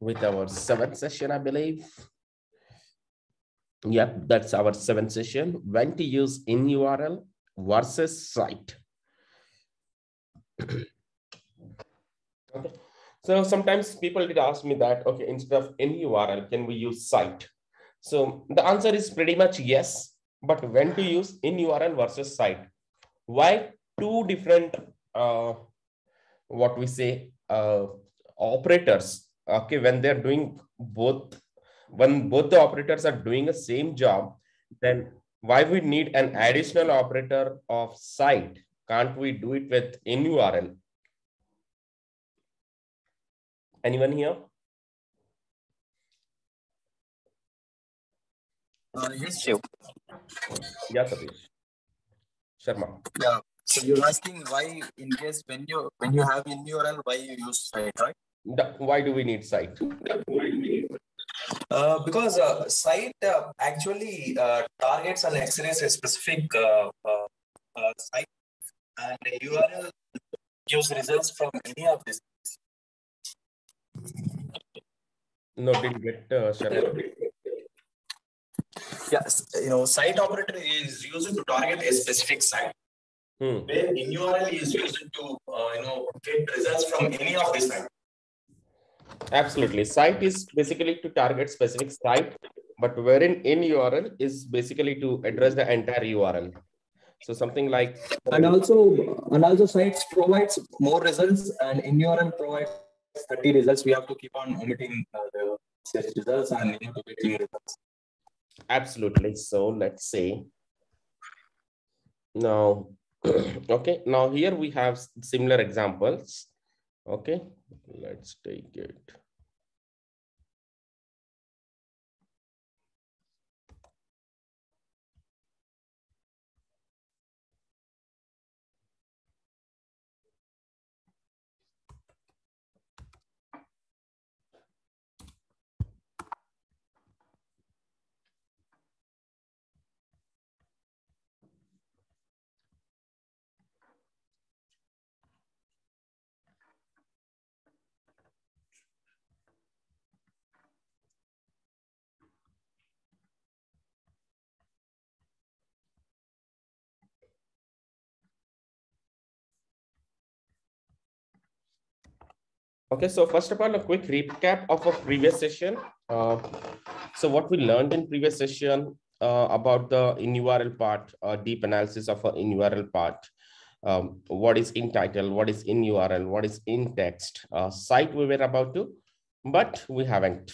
with our seventh session, I believe. Yep, that's our seventh session. When to use in URL versus site. Okay. So sometimes people did ask me that, okay, instead of in URL, can we use site? So the answer is pretty much yes, but when to use in URL versus site? Why two different, what we say, operators, okay, when they're doing both, when both the operators are doing the same job, then why we need an additional operator of site? Can't we do it with in URL? Anyone here? Yes, sure. Yeah, Satish. Sharma. Yeah. So you're asking why, in case when you have in URL, why you use site, right? Why do we need site? Because site actually targets and X-rays a specific site, and URL gives results from any of these. No, didn't get Sharma. Yes, site operator is used to target a specific site. Where in URL is used to get results from any of these sites. Absolutely. Site is basically to target specific site, but wherein in URL is basically to address the entire URL. So something like, and also sites provides more results, and in URL provides 30 results. We have to keep on omitting the search results and getting results. absolutely. So let's say now, okay, now here we have similar examples. Okay, let's take it. Okay, so first of all, a quick recap of a previous session. So what we learned in previous session about the in URL part, deep analysis of an in URL part. What is in title, what is in URL, what is in text, site we were about to, but we haven't.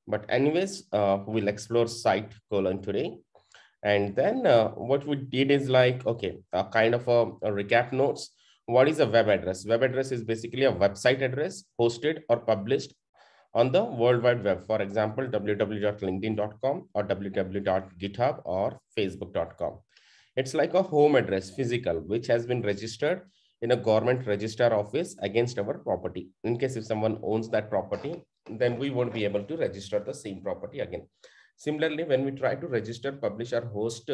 But anyways, we'll explore site colon today. And then what we did is like, okay, a kind of a recap notes. What is a web address? Web address is basically a website address hosted or published on the World Wide Web. For example, www.linkedin.com or www.github or facebook.com. It's like a home address, physical, which has been registered in a government register office against our property. In case if someone owns that property, then we won't be able to register the same property again. Similarly, when we try to register, publish, or host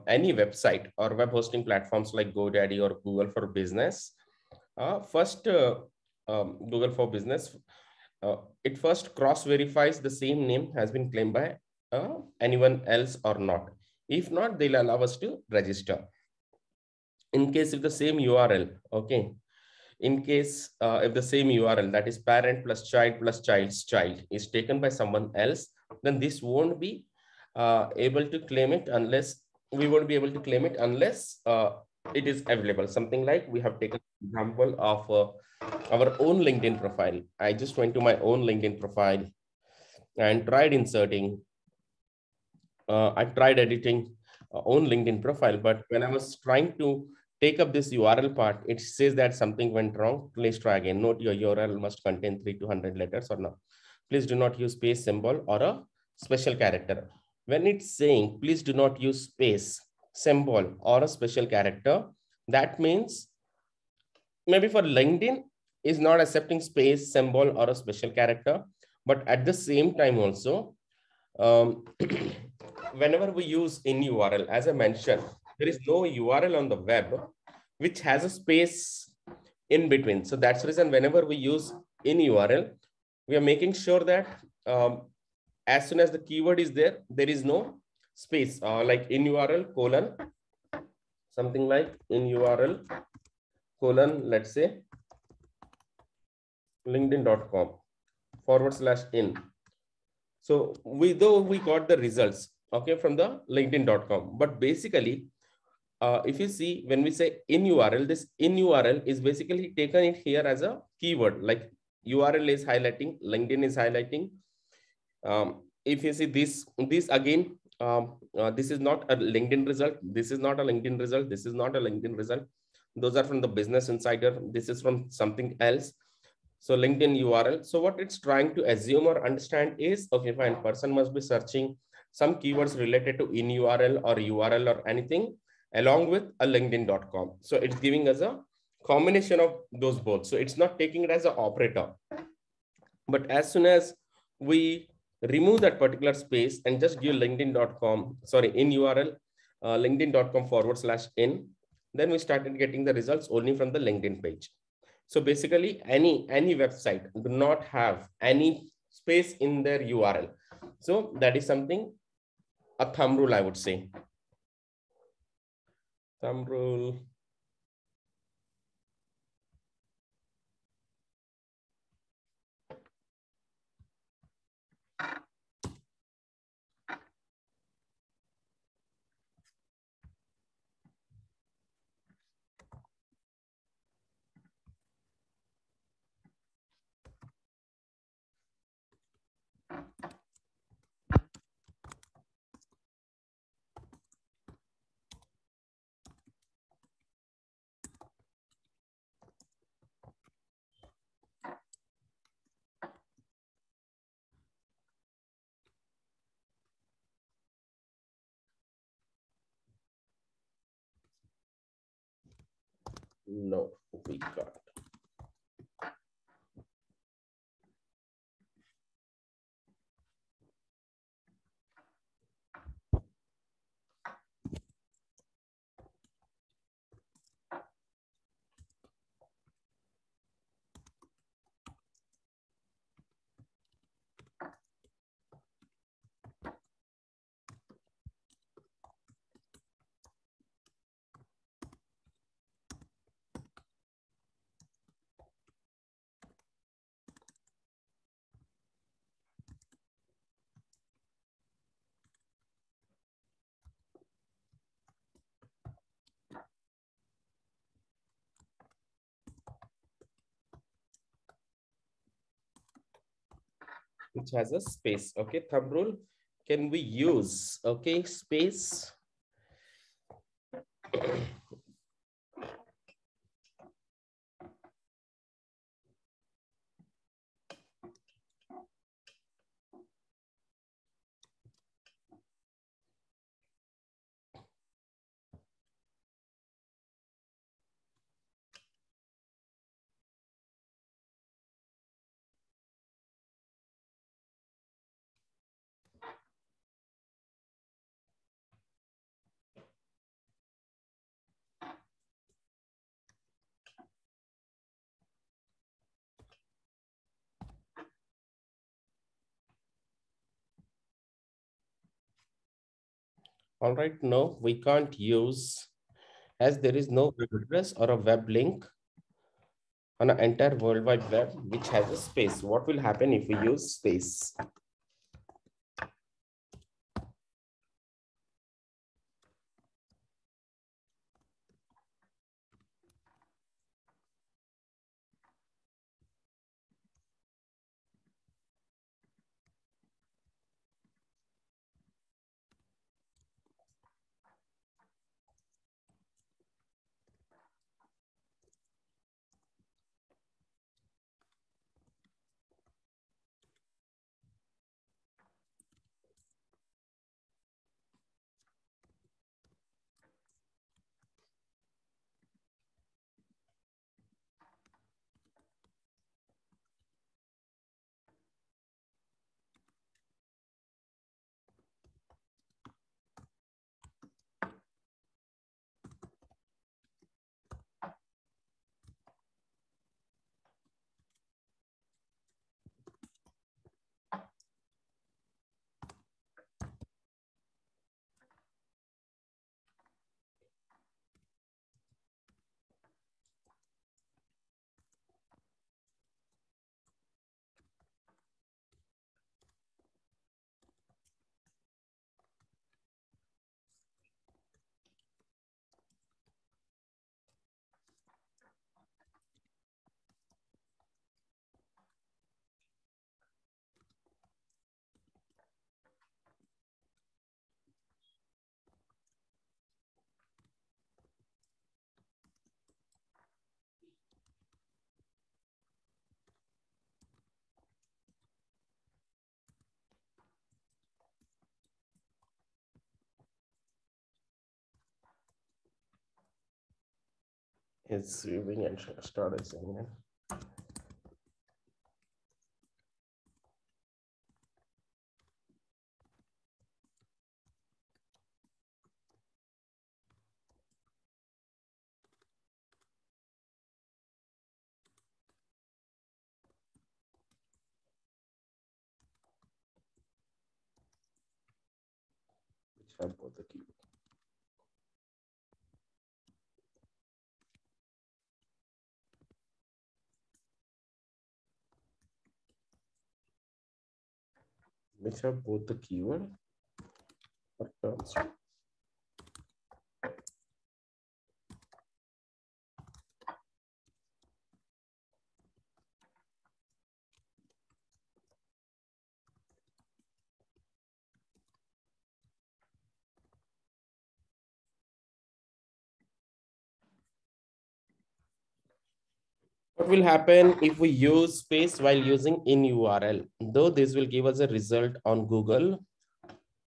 any website or web hosting platforms like GoDaddy or Google for Business, Google for Business, it first cross-verifies the same name has been claimed by anyone else or not. If not, they'll allow us to register. In case if the same URL, okay, in case if the same URL, that is parent plus child's child, is taken by someone else, then this won't be able to claim it unless we won't be able to claim it unless it is available. Something like we have taken example of our own LinkedIn profile. I just went to my own LinkedIn profile and tried inserting. I tried editing own LinkedIn profile, but when I was trying to take up this URL part, it says that something went wrong. Please try again. Note your URL must contain 3 to 100 letters or no. Please do not use space symbol or a special character. When it's saying, please do not use space, symbol or a special character, that means maybe for LinkedIn is not accepting space, symbol or a special character. But at the same time also, whenever we use in URL, as I mentioned, there is no URL on the web which has a space in between. So that's the reason whenever we use in URL, we are making sure that as soon as the keyword is there, there is no space, like in URL colon, something like in URL colon, let's say linkedin.com/in. So though we got the results, okay, from the linkedin.com, but basically, if you see, when we say in URL, this in URL is basically taken it here as a keyword, like URL is highlighting, LinkedIn is highlighting. If you see this again, this is not a LinkedIn result. This is not a LinkedIn result. This is not a LinkedIn result. Those are from the Business Insider. This is from something else. So LinkedIn URL. So what it's trying to assume or understand is, okay, fine, person must be searching some keywords related to in URL or anything along with a linkedin.com. So it's giving us a combination of those both. So it's not taking it as an operator. But as soon as we remove that particular space and just give linkedin.com, sorry, in URL, linkedin.com/in, then we started getting the results only from the LinkedIn page. So basically, any website do not have any space in their URL. So that is something, a thumb rule, I would say. Thumb rule. No, we got. Which has a space. Okay, thumb rule. Can we use, okay, space? All right, no, we can't use, as there is no web address or a web link on an entire World Wide Web which has a space. What will happen if we use space? is viewing and start assuming. Which have both the keywords. Which have both the keyword or terms. What will happen if we use space while using in URL? Though this will give us a result on Google.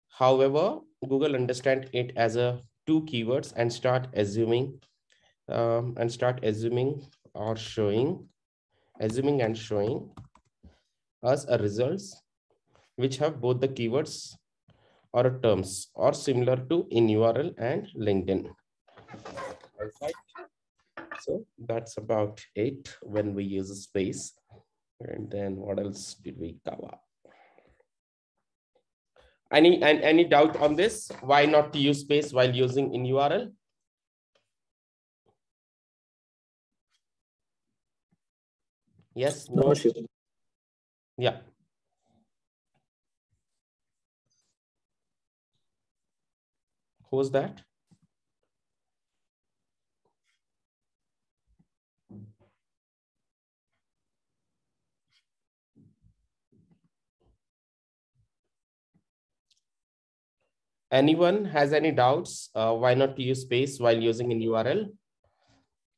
However, Google understand it as a two keywords and start assuming or showing, assuming and showing us a results which have both the keywords or terms or similar to in URL and LinkedIn. All right. So that's about it when we use a space. And then what else did we cover? Any doubt on this? Why not to use space while using in URL? Yes, no. No, sure. Yeah. Who's that? Anyone has any doubts? Why not to use space while using in URL?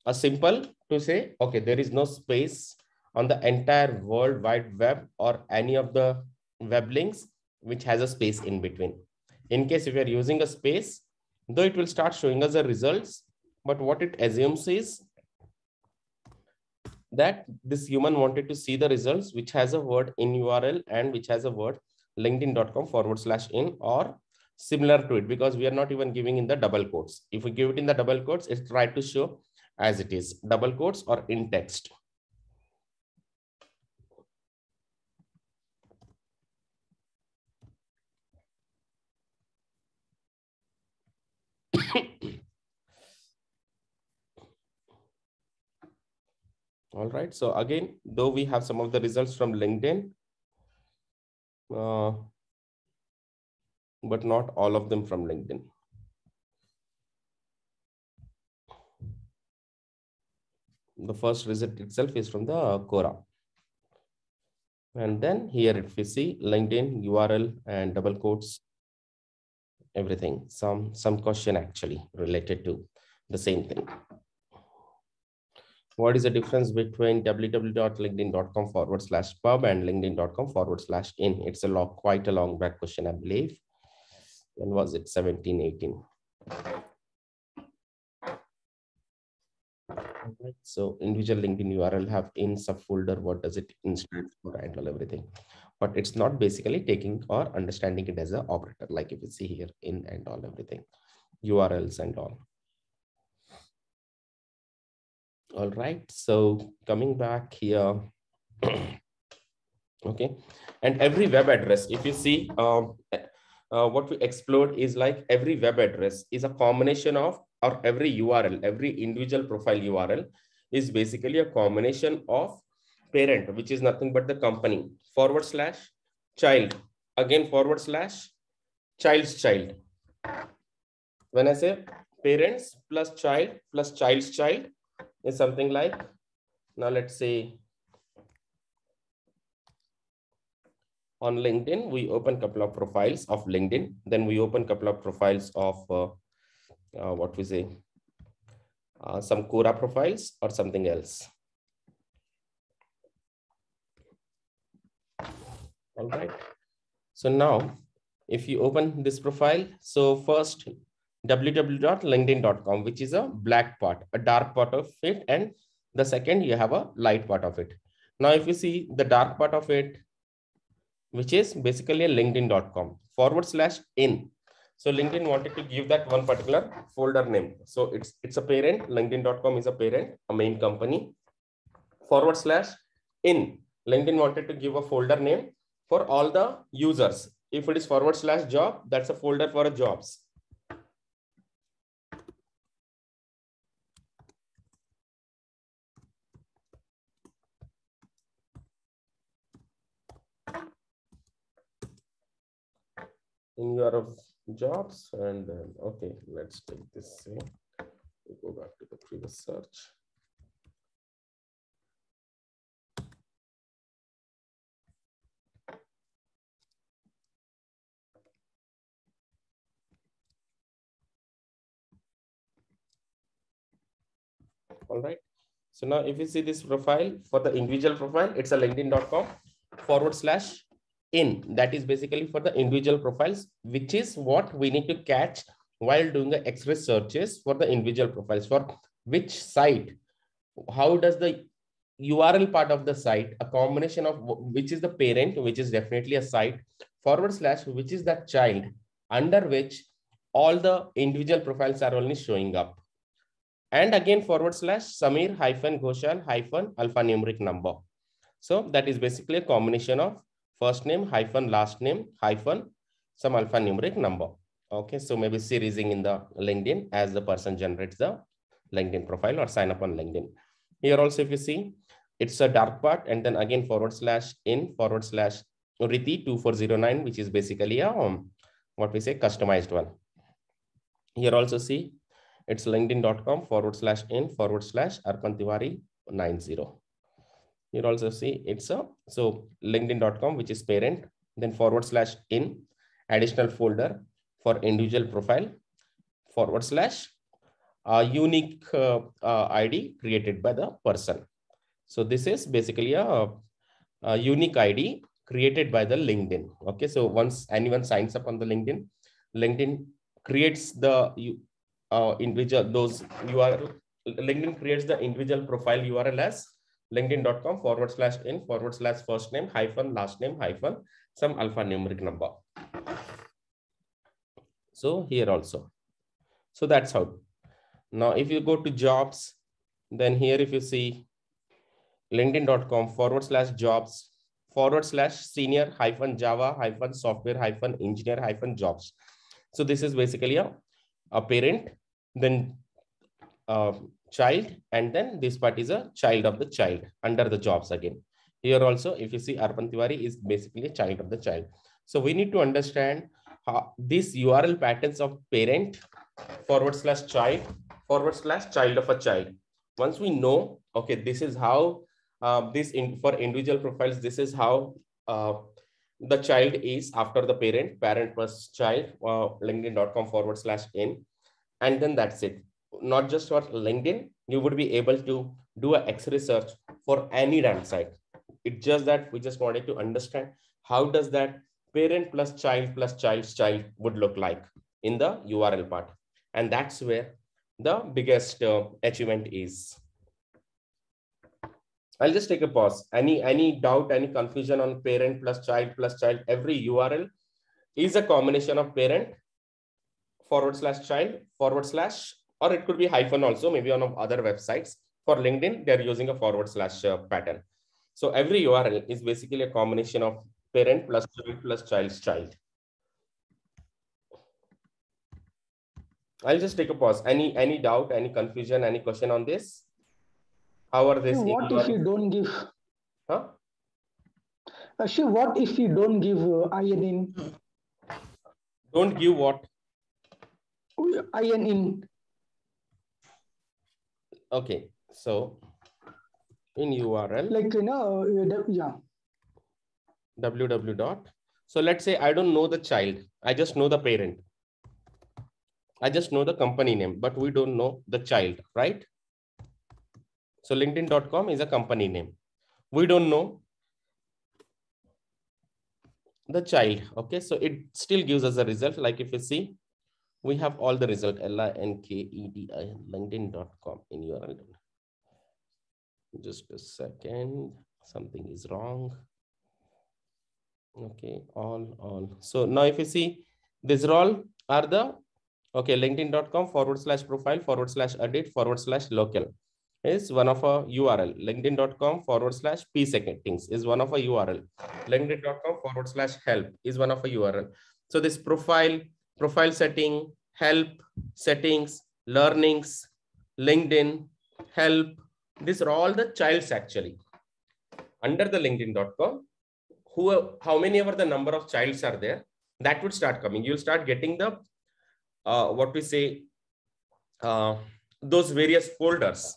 A simple to say, okay, there is no space on the entire World Wide Web or any of the web links which has a space in between. In case if you are using a space, though it will start showing us the results, but what it assumes is that this human wanted to see the results which has a word in URL and which has a word linkedin.com/in or similar to it, because we are not even giving in the double quotes. If we give it in the double quotes, it's tried to show as it is, double quotes or in text. All right. So again, though we have some of the results from LinkedIn, but not all of them from LinkedIn. The first result itself is from the Quora. And then here if we see LinkedIn URL and double quotes, everything, some question actually related to the same thing. What is the difference between www.linkedin.com/pub and linkedin.com/in? It's quite a long back question, I believe. When was it? 17, 18. Right. So individual LinkedIn URL have in subfolder, what does it stand for and all everything. But it's not basically taking or understanding it as an operator, like if you see here in and all everything, URLs and all. All right, so coming back here. Okay, and every web address, if you see, what we explored is like every web address is a combination of, or every URL, every individual profile URL is basically a combination of parent, which is nothing but the company, /child, again /child's child. When I say parents plus child plus child's child is something like, now let's say on LinkedIn, we open a couple of profiles of LinkedIn. Then we open a couple of profiles of what we say, some Quora profiles or something else. All right. So now, if you open this profile, so first www.linkedin.com, which is a black part, a dark part of it, and the second you have a light part of it. Now, if you see the dark part of it, which is basically a linkedin.com /in. So LinkedIn wanted to give that one particular folder name. So it's a parent. LinkedIn.com is a parent, a main company. /in. LinkedIn wanted to give a folder name for all the users. If it is /job, that's a folder for jobs. In your jobs, and then okay, let's take this. We'll go back to the previous search. All right. So now if you see this profile for the individual profile, it's a linkedin.com /in. That is basically for the individual profiles, which is what we need to catch while doing the X-ray searches for the individual profiles. For which site, how does the URL part of the site, a combination of which is the parent, which is definitely a site, /, which is that child, under which all the individual profiles are only showing up. And again, /Samir -Ghoshal -alphanumeric number. So that is basically a combination of first name last name some alphanumeric number. Okay, so maybe seriesing in the LinkedIn as the person generates the LinkedIn profile or sign up on LinkedIn. Here also, if you see, it's a dark part, and then again /in /Riti 2409, which is basically a what we say customized one. Here also see it's linkedin.com /in /Arpan Tiwari 90. Here also see it's a so linkedin.com, which is parent, then /in additional folder for individual profile /unique ID created by the person. So this is basically a unique ID created by the LinkedIn. Okay, so once anyone signs up on the LinkedIn creates the individual those URL. LinkedIn creates the individual profile URL as linkedin.com /in /first name last name some alphanumeric number. So here also. So that's how. Now, if you go to jobs, then here if you see linkedin.com /jobs /senior -java -software -engineer -jobs. So this is basically a parent, then child, and then this part is a child of the child under the jobs again. Here also, if you see Arpan Tiwari is basically a child of the child. So we need to understand how these URL patterns of parent /child /child of a child. Once we know, okay, this is how for individual profiles, this is how the child is after the parent plus child, linkedin.com /in, and then that's it. Not just for LinkedIn, you would be able to do an X-ray search for any damn site. It's just that we just wanted to understand how does that parent plus child's child would look like in the URL part. And that's where the biggest achievement is. I'll just take a pause. Any doubt, any confusion on parent plus child, every URL is a combination of parent /child or it could be hyphen also, maybe on other websites. For LinkedIn, they're using a / pattern. So every URL is basically a combination of parent plus child's child. I'll just take a pause. Any doubt, any confusion, any question on this? How are this? What if you don't give? Huh? Shiv, what if you don't give IN in? Don't give what? IN in. Okay, so in URL, like yeah. www. So let's say I don't know the child. I just know the parent. I just know the company name, but we don't know the child, right? So linkedin.com is a company name. We don't know the child. Okay, so it still gives us a result. Like if you see we have all the result, LINKEDI, linkedin.com in URL. Just a second, something is wrong. Okay, all. So now if you see, these all are the, okay, linkedin.com/profile/edit/local is one of a URL. linkedin.com/p-settings is one of a URL. linkedin.com/help is one of a URL. So this profile setting, help, settings, learnings, LinkedIn, help, these are all the childs actually. Under the linkedin.com, how many ever the number of childs are there, that would start coming. You'll start getting the, what we say, those various folders.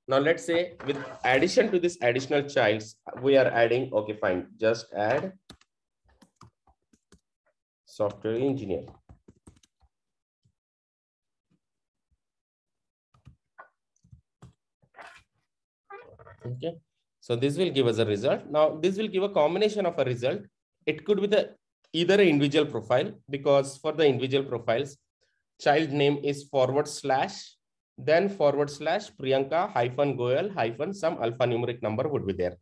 Now let's say with addition to this additional childs, we are adding, okay, fine, just add software engineer. Okay, so this will give us a result. Now this will give a combination of a result. It could be either an individual profile, because for the individual profiles, child name is / then / Priyanka -Goyal - some alphanumeric number would be there.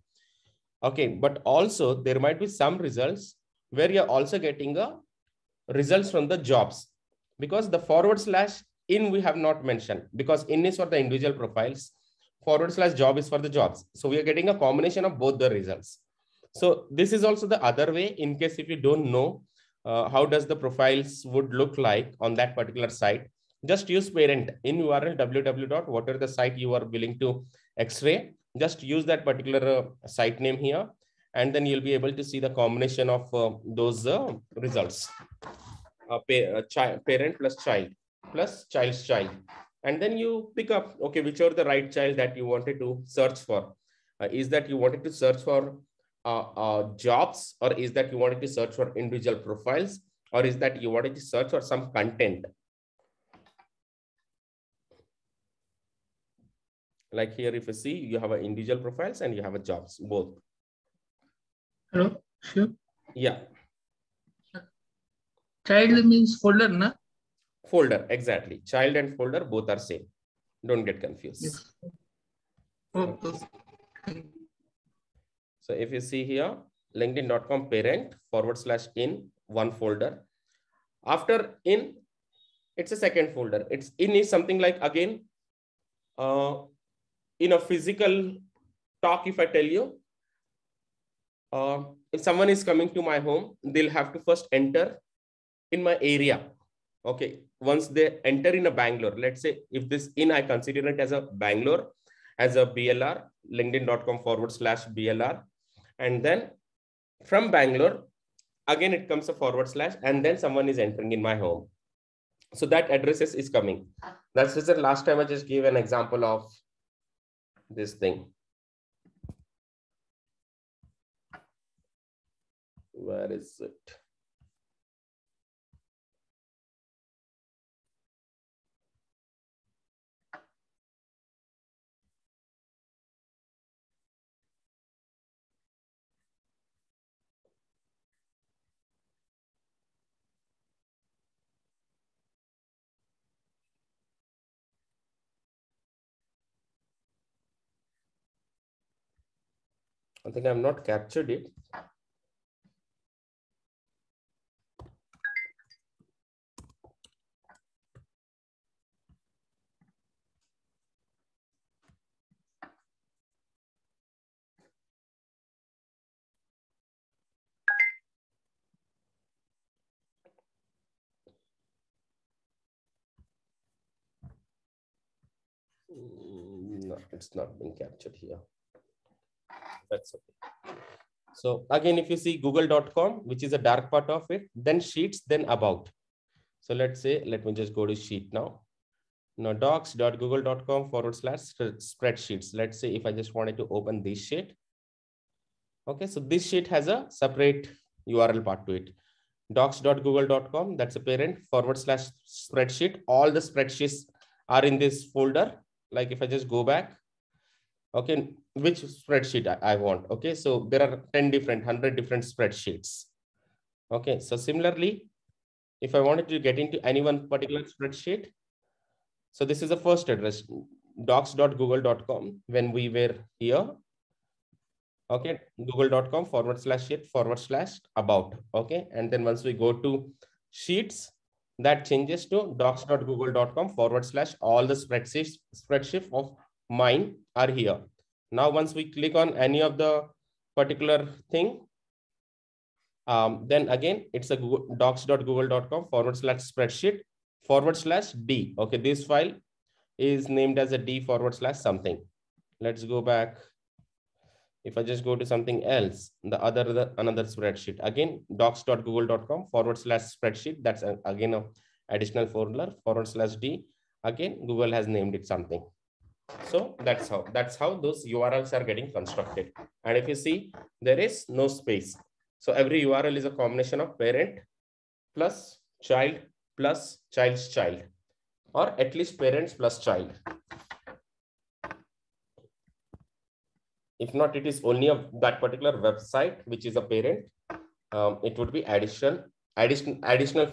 Okay, but also there might be some results where you're also getting a results from the jobs, because the / in we have not mentioned, because in is for the individual profiles, / job is for the jobs. So we are getting a combination of both the results. So this is also the other way, in case if you don't know how does the profiles would look like on that particular site, just use parent in URL www. whatever the site you are willing to x-ray, just use that particular site name here, and then you'll be able to see the combination of those results. Parent plus child plus child's child, and then you pick up, okay, whichever the right child that you wanted to search for. Is that you wanted to search for jobs, or is that you wanted to search for individual profiles, or is that you wanted to search for some content? Like here, if you see, you have individual profiles and you have a jobs, both. Hello, sure. Yeah. Child means folder, na? Folder, exactly. Child and folder both are same. Don't get confused. Yes. Okay. So if you see here, linkedin.com parent / in one folder. After in, it's a second folder. It's in is something like, again, in a physical talk, if I tell you, if someone is coming to my home, they'll have to first enter in my area. Okay, once they enter in a Bangalore, let's say if this in, I consider it as a Bangalore, as a BLR, linkedin.com / BLR. And then from Bangalore, again, it comes a /, and then someone is entering in my home. So that addresses is coming. That's just the last time I just gave an example of this thing. Where is it? I think I've not captured it. No, it's not being captured here. That's okay. So again, if you see google.com, which is a dark part of it, then sheets, then about. So let's say, let me just go to sheet now. Now docs.google.com / spreadsheets. Let's say if I just wanted to open this sheet. Okay, so this sheet has a separate URL part to it. Docs.google.com, that's a parent / spreadsheet. All the spreadsheets are in this folder. Like if I just go back, okay, which spreadsheet I want. Okay, so there are 10 different, 100 different spreadsheets. Okay, so similarly, If I wanted to get into any one particular spreadsheet, so this is the first address, docs.google.com when we were here. Okay, google.com/sheet/about. Okay, and then once we go to sheets, that changes to docs.google.com/all the spreadsheets of mine are here. Now, once we click on any of the particular thing, then again, it's a docs.google.com/spreadsheet/D. Okay, this file is named as a D/something. Let's go back. If I just go to something else, another spreadsheet, again, docs.google.com/spreadsheet. That's again a additional folder /D. Again, Google has named it something. So that's how those URLs are getting constructed. And if you see, there is no space. So every URL is a combination of parent plus child plus child's child, or at least parents plus child. If not, it is only that particular website, which is a parent. It would be additional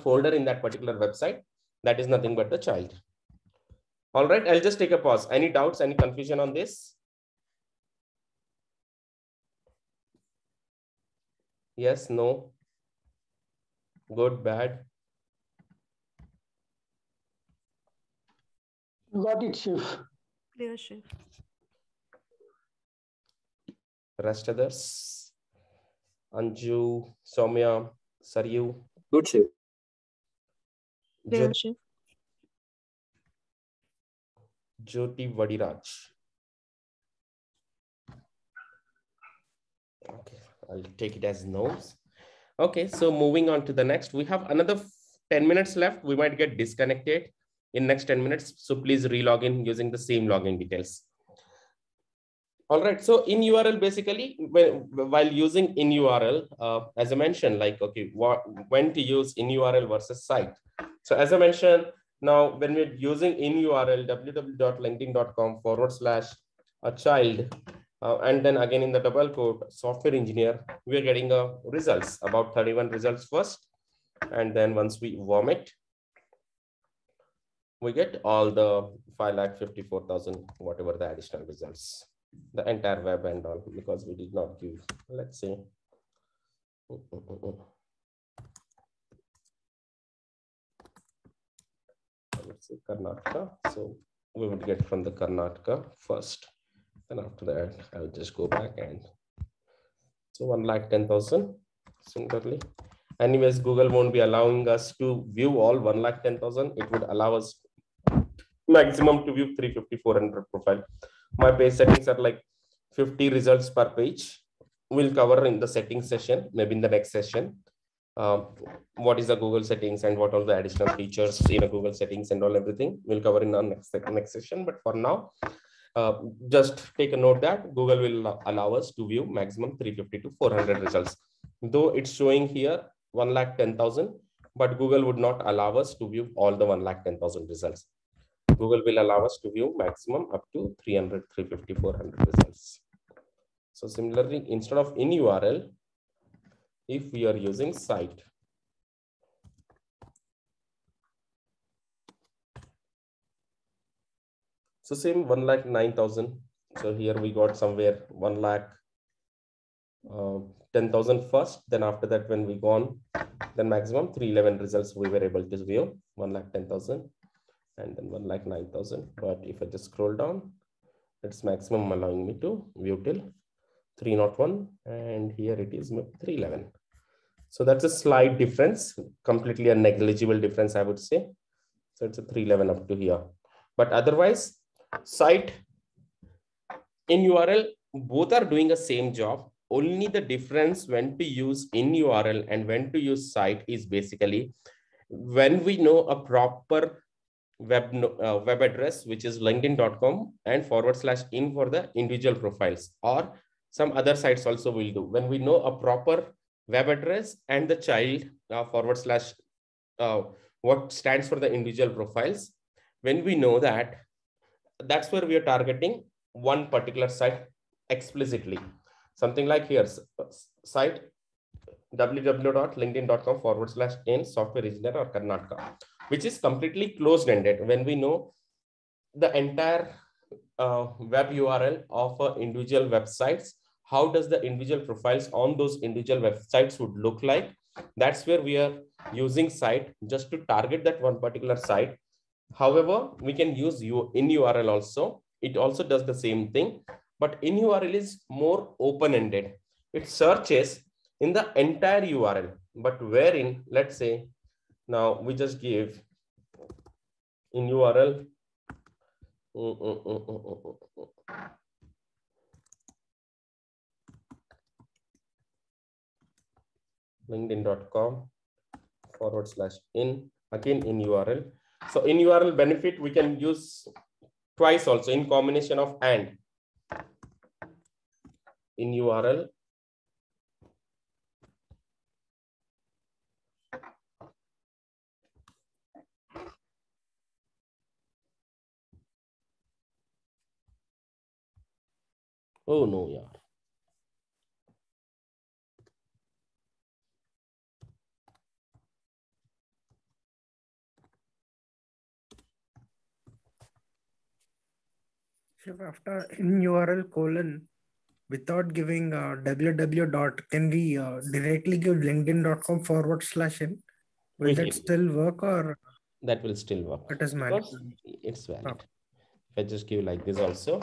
folder in that particular website. That is nothing but the child. All right, I'll just take a pause. Any doubts, any confusion on this? Yes, no, good, bad? Got it, Shiv. Clear, Shiv. Rest others? Anju, Soumya, Saryu? Good, Shiv. Clear, Shiv. Jyoti Vadiraj. Okay, I'll take it as no's. Okay, so moving on to the next, we have another 10 minutes left. We might get disconnected in next 10 minutes. So please relog in using the same login details. All right, so in URL, basically, while using in URL, as I mentioned, like, okay, when to use in URL versus site. So as I mentioned, now when we're using in URL, www.linkedin.com/a-child, and then again in the double quote, software engineer, we're getting results, about 31 results first. And then once we vomit, we get all the 5,54,000, whatever the additional results. The entire web and all, because we did not give, let's say, let's say Karnataka. So we would get from the Karnataka first. And after that, I'll just go back and so 1,10,000 similarly. Anyways, Google won't be allowing us to view all 1,10,000. It would allow us maximum to view 350, 400 profile. My page settings are like 50 results per page. We'll cover in the settings session, maybe in the next session. What is the Google settings and what are the additional features in a Google settings and all everything. We'll cover in our next session. But for now, just take a note that Google will allow us to view maximum 350 to 400 results. Though it's showing here 1,10,000, but Google would not allow us to view all the 1,10,000 results. Google will allow us to view maximum up to 300, 350, 400 results. So similarly, instead of in URL, if we are using site, so same 1,09,000. So here we got somewhere 1,10,000 first. Then after that, when we gone, then maximum 311 results we were able to view, 1,10,000. And then 1,09,000. But if I just scroll down, it's maximum allowing me to view till 301, and here it is 311. So that's a slight difference, completely a negligible difference, I would say. So it's a 311 up to here. But otherwise, site in URL, both are doing the same job. Only the difference when to use in URL and when to use site is basically when we know a proper web address, which is linkedin.com and /in for the individual profiles, or some other sites also will do. When we know a proper web address and the child what stands for the individual profiles, when we know that, that's where we are targeting one particular site explicitly. Something like here, site www.linkedin.com/in software engineer or Karnataka, which is completely closed-ended. When we know the entire web URL of individual websites, how does the individual profiles on those individual websites would look like? That's where we are using site just to target that one particular site. However, we can use in URL also. It also does the same thing, but in URL is more open-ended. It searches in the entire URL, but wherein, let's say, now we just give in URL. LinkedIn.com/in, again in URL. So in URL benefit, we can use twice also in combination of and in URL. Oh no, yeah. After in URL colon, without giving www dot, can we directly give linkedin.com/in? Will that still work, or that will still work? It is because it's valid. Okay. If I just give like this also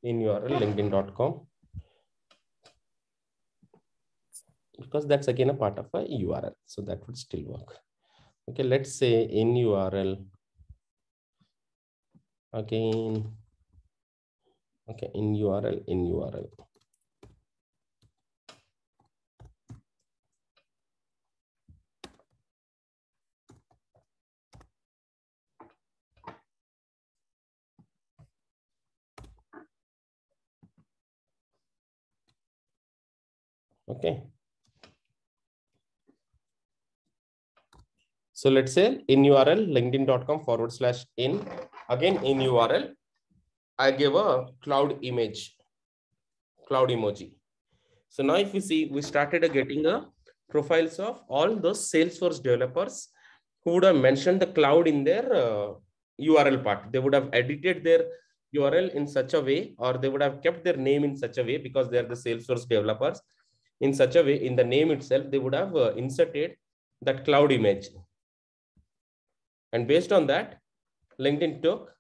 in URL linkedin.com, because that's again a part of a URL, so that would still work. Okay, let's say in URL again. Okay, in URL. Okay. So let's say in URL linkedin.com/in, again in URL, I give a cloud image, cloud emoji. So now if you see, we started getting a profiles of all those Salesforce developers who would have mentioned the cloud in their URL part. They would have edited their URL in such a way, or they would have kept their name in such a way, because they're the Salesforce developers. In such a way, in the name itself, they would have inserted that cloud image. And based on that, LinkedIn took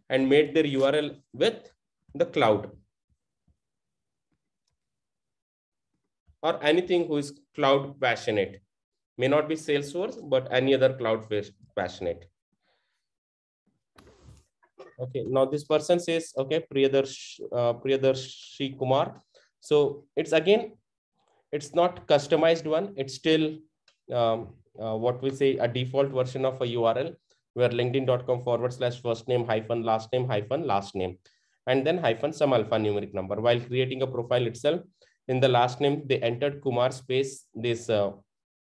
and made their URL with the cloud, or anything who is cloud passionate. May not be Salesforce, but any other cloud passionate. Okay, now this person says, okay, Priyadarshi Kumar. So it's again, it's not customized one. It's still what we say a default version of a URL, where linkedin.com/first name hyphen last name hyphen last name, and then hyphen some alphanumeric number. While creating a profile itself, in the last name, they entered Kumar space this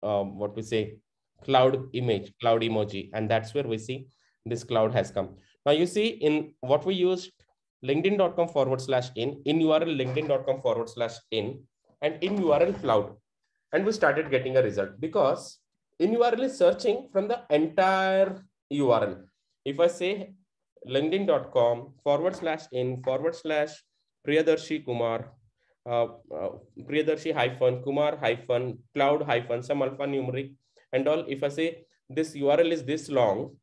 what we say cloud image, cloud emoji, and that's where we see this cloud has come. Now you see in what we used linkedin.com/in, in URL linkedin.com/in, and in URL cloud, and we started getting a result, because in URL is searching from the entire URL. If I say linkedin.com/in/Priyadarshi Kumar, Priyadarshi hyphen Kumar hyphen cloud hyphen some alphanumeric and all, if I say this URL is this long,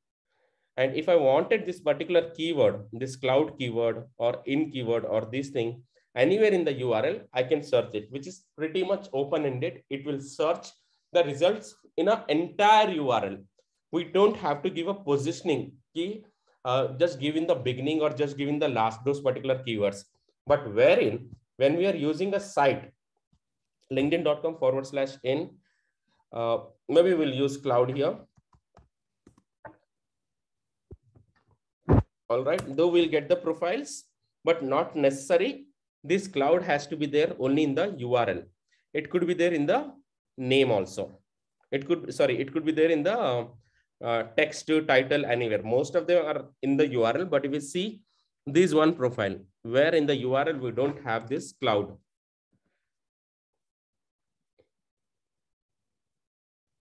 and if I wanted this particular keyword, this cloud keyword or in keyword or this thing, anywhere in the URL, I can search it, which is pretty much open-ended. It will search the results in an entire URL. We don't have to give a positioning key, just give in the beginning or just give in the last, those particular keywords. But wherein, when we are using a site, linkedin.com/in, maybe we'll use cloud here. All right, though we'll get the profiles, but not necessary. This cloud has to be there only in the URL. It could be there in the name also. It could be there in the text title, anywhere. Most of them are in the URL, but if you see this one profile, where in the URL we don't have this cloud.